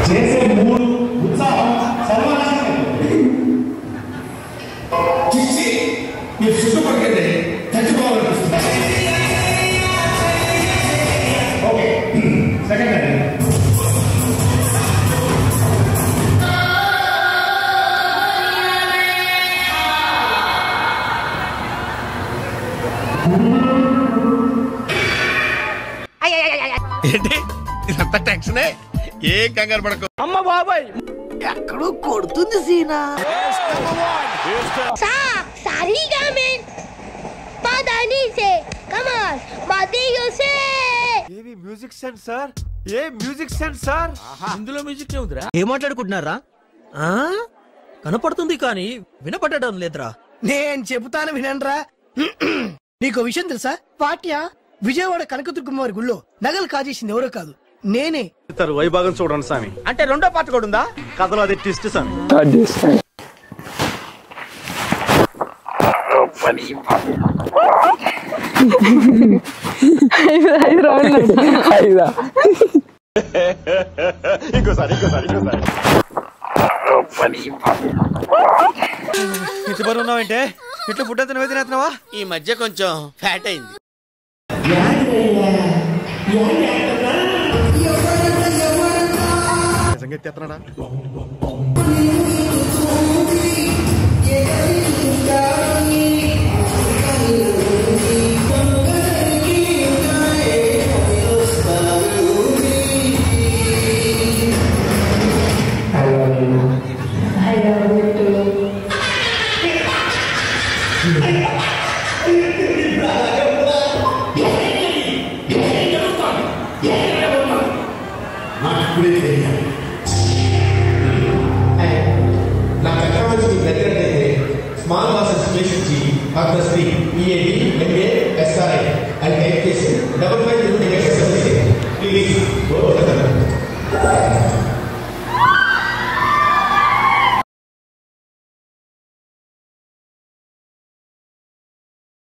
చేసే మూడు ఉత్సాహం సర్వనాశనం చిచ్చి మీరు చుట్టుపక్కలే చచ్చిపోవాలనిపిస్తుంది. ఓకే సెకండ్ అండి. ఏంటి ఇదంతా టెన్షనే? ఏం కంగారు పడకు. అమ్మ బాబాయ్ ఎక్కడో కొడుతుంది సీనా. Music sense sir. ఏ మ్యూజిక్ సెన్స్ సార్. ఇందులో మ్యూజిక్ ఏముందిరా? ఏం మాట్లాడుకుంటున్నారా? కనపడుతుంది కానీ వినపడడం లేదురా. నేను చెబుతాను వినండ్రా. నీకు విషయం తెలుసా? పాట్యా విజయవాడ కనకదుర్గమ్మవారి గుళ్ళో నగలు కాజేసింది ఎవరో కాదు, నేనే. వైభాగం చూడండి స్వామి. అంటే రెండో పార్ట్ కూడా ఉందా కథలో? అది ట్విస్ట్ స్వామి. ఇంకోసారి ఇంత బరువు ఉన్నావంటే ఇట్లా ఫుడ్ అంతా నువ్వే తినేస్తున్నావా? ఈ మధ్య కొంచెం ఫ్యాట్ అయింది. నిజంగా నా చక్రవర్తి దగ్గర స్మాల్ బాస్ అసోసియేషన్ కి EAD